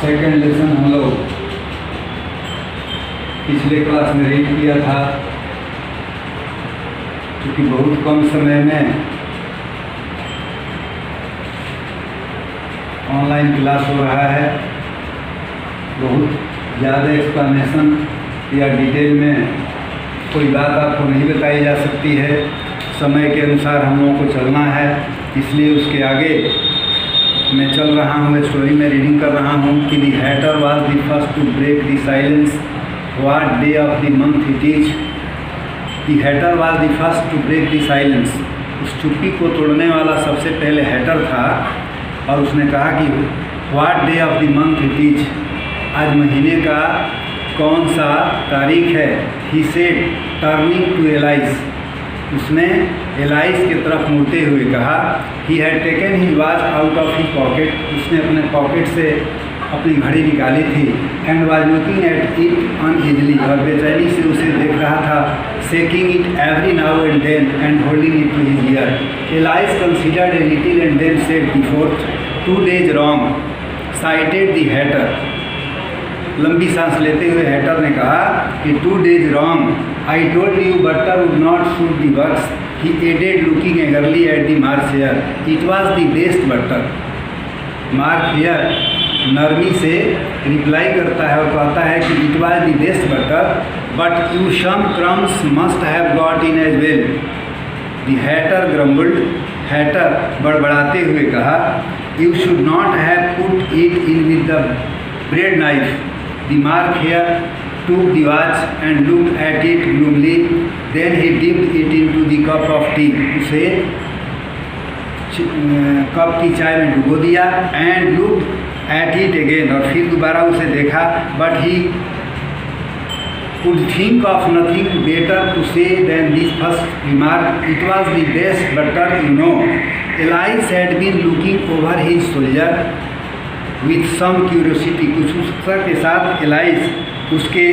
Second lesson हम लोग पिछले क्लास में रीड किया था। क्योंकि बहुत कम समय में ऑनलाइन क्लास हो रहा है, बहुत ज़्यादा एक्सप्लेनेशन या डिटेल में कोई बात आपको नहीं बताई जा सकती है। समय के अनुसार हम लोगों को चलना है, इसलिए उसके आगे मैं चल रहा हूँ। स्टोरी में रीडिंग कर रहा हूँ कि the hatter was the first to break the silence, what day of the month it is. The hatter was the first to break the silence. उस चुप्पी को तोड़ने वाला सबसे पहले हैटर था और उसने कहा कि what day of the month it is, आज महीने का कौन सा तारीख है। He said turning to Alice, उसने एलाइस की तरफ मुड़ते हुए कहा। He had taken his watch out of his pocket, उसने अपने पॉकेट से अपनी घड़ी निकाली थी। And was looking at it uneasily, और बेचैनी से उसे देख रहा था। Shaking it every now and then and holding it to his year. Alice considered a little and then said before 2 days wrong sighted the hatter. लंबी सांस लेते हुए हैटर ने कहा कि 2 days wrong, I told you butter would not suit the works. He added looking eagerly at the Mark Hare, it was the best butter. Mark Hare नरमी से reply करता है और कहता है कि it was the best butter, but you some crumbs must have got in as well. The Hatter grumbled, Hatter बड़बड़ाते हुए कहा, you should not have put it in with the bread knife. The mark here took the watch and looked at it gloomily. Then he dipped it into the cup of tea. उसे cup की चाय में डुबो दिया। And looked at it again, और फिर दोबारा उसे देखा। But he could think of nothing better to say than this first remark. It was the best butter, you know. Elias had been looking over his shoulder with some curiosity, कुछ उत्सुकता के साथ alias उसके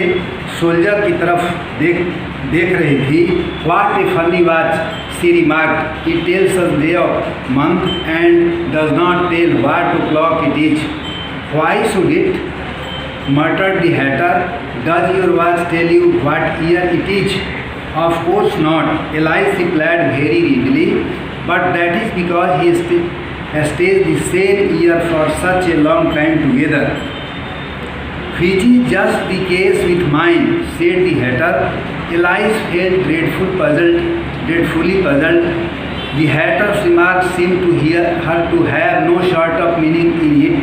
soldier की तरफ देख रही थी। What a funny watch, she remarked, it tells us day of month and does not tell what o'clock it is. Why should it, muttered the hatter. Does your watch tell you what year it is? Of course not, Elias replied very readily, but that is because he stays the same year for such a long time together. Which is just the case with mine, said the hatter. Elias felt dreadfully puzzled. The hatter's remark seemed to her to have no sort of meaning in it,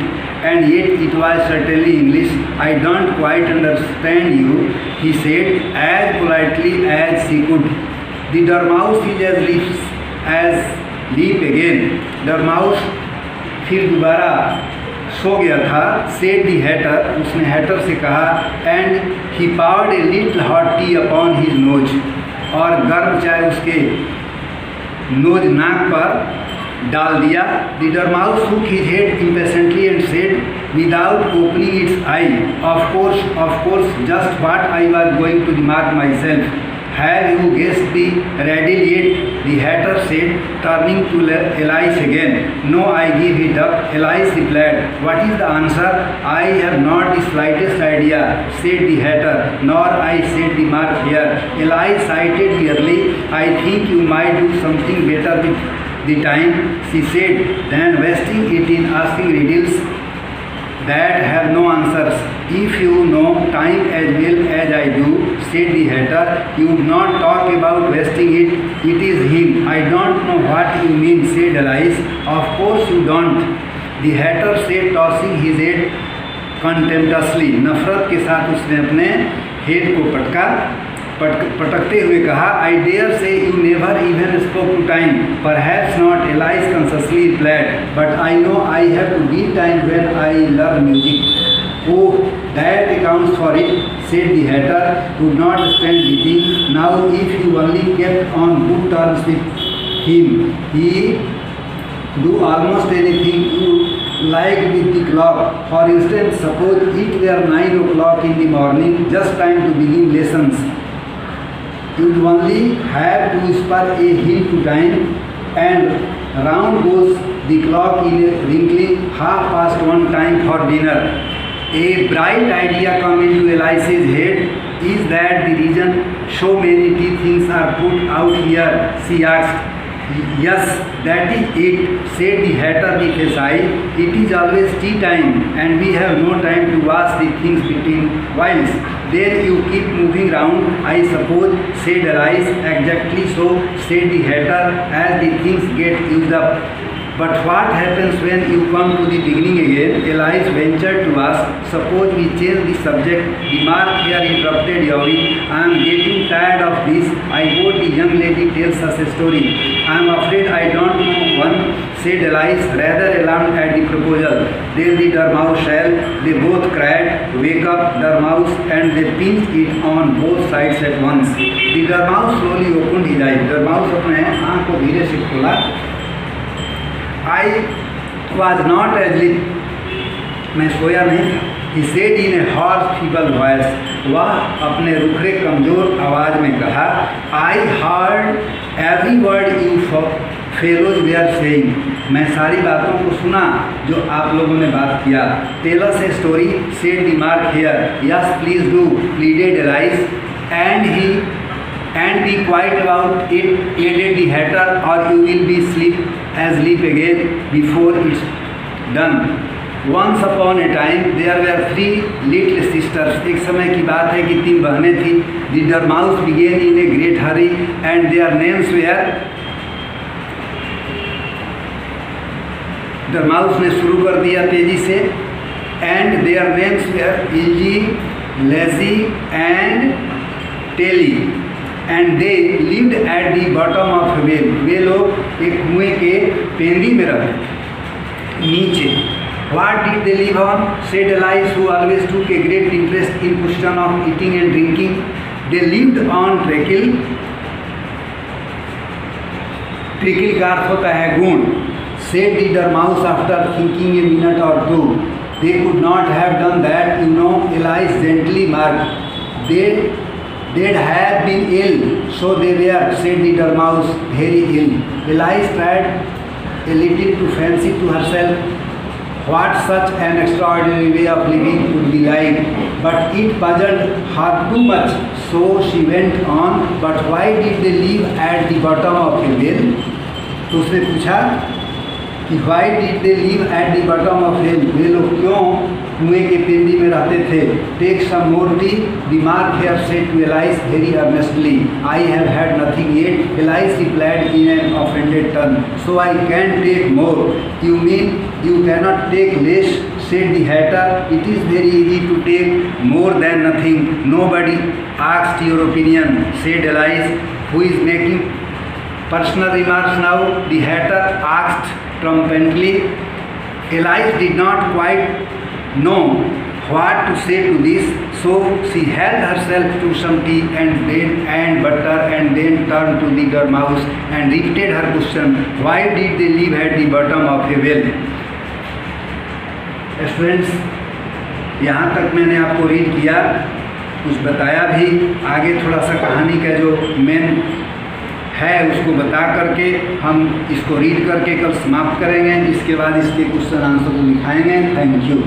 and yet it was certainly English. I don't quite understand you, he said, as politely as she could. The dormouse is as leap again. Dormouse फिर दोबारा सो गया था। Said the Hatter, उसने Hatter से कहा। And he poured a little hot tea upon his nose, और गर्म चाय उसके नोज नाक पर डाल दिया। The Dormouse shook his head impatiently and said without opening its eye, of course just what I was going to remark myself. Have you guessed the riddle yet? The hatter said, turning to Elias again. No, I give it up, Elias replied. What is the answer? I have not the slightest idea, said the hatter. Nor I, said the mark here. Elias sighed wearily. I think you might do something better with the time, she said, than wasting it in asking riddles that have no answers. If you know time as well as I do, said the hatter, you would not talk about wasting it. It is him. I don't know what you mean, said Elias. Of course you don't, the hatter said, tossing his head contemptuously. नफरत के साथ उसने अपने head को पटकते हुए कहा। I dare say you never even spoke to time. Perhaps not, Elias consciously replied, but I know I have to beat time when I learn music. Oh, that accounts for it, said the hatter, who would not stand beating. Now if you only kept on good terms with him, he do almost anything you like with the clock. For instance, suppose it were 9 o'clock in the morning, just time to begin lessons. You would only have to whisper a hint to time, and round goes the clock in a wrinkly 1:30 time for dinner. A bright idea come into Elise's head. Is that the reason so many tea things are put out here? She asked. Yes, that is it, said the hatter with a sigh. It is always tea time, and we have no time to wash the things between whiles. There you keep moving round, I suppose, said Elise. Exactly so, said the hatter, as the things get used up. But what happens when you come to the beginning again? Elise ventured to ask. Suppose we change the subject. The mark here interrupted Yori. I am getting tired of this. I hope the young lady tells us a story. I am afraid I don't know one, said Elise, rather alarmed at the proposal. Then the Dormouse shall. They both cried, wake up, Dormouse, and they pinched it on both sides at once. The Dormouse slowly opened his eyes. Dormouse अपने आँख को धीरे से खोला. I was not asleep. मैं सोया नहीं था. He said in a hoarse, feeble voice. वह अपने रुखरे कमजोर आवाज में कहा. I heard every word you fellows were saying. मैं सारी बातों को सुना जो आप लोगों ने बात किया. Tell us a story, said the mark here. Yes, please do, pleaded Elise. And be quiet about it, added the hatter, or you will be asleep again before it's done. Once upon a time there were 3 little sisters. एक समय की बात है कि 3 बहनें थी. The Dormouse began in a great hurry, and their names were. Dormouse ने शुरू कर दिया तेजी से. And their names were Ilgi, Lazy, and Telly. And they lived at the bottom of a well. वे लोग एक कुएं के पेंदी में रहते नीचे. What did they live on? Said Elise, who always took a great interest in question of eating and drinking. They lived on treacle. Treacle का अर्थ होता है गुण. Said the Dormouse after thinking a minute or two. They could not have done that, you know, Elise gently marked. They'd have been ill, so they were, said the Dormouse, very ill. Elise tried a little to fancy to herself what such an extraordinary way of living would be like, but it puzzled her too much, so she went on. But why did they live at the bottom of a well? तो उसने पूछा कि why did they live at the bottom of a well? वे लोग क्यों कुएं के पेंदी में रहते थे? Take some more tea, the mark here said to Elise very earnestly. I have had nothing yet, Elise replied in an offended tone. So I can take more. You mean you cannot take less, said the hatter. It is very easy to take more than nothing. Nobody asked your opinion, said Elise, who is making personal remarks now. The hatter asked triumphantly. Elise did not quite know what to say to this, so she held herself to some tea and bread and butter, and then turned to the Dormouse and repeated her question. Why did they live at the bottom of a well? Students, यहाँ तक मैंने आपको read किया, कुछ बताया भी. आगे थोड़ा सा कहानी का जो मेन है उसको बता करके हम इसको रीड करके कल समाप्त करेंगे. इसके बाद इसके क्वेश्चन आंसर को लिखाएंगे. Thank you.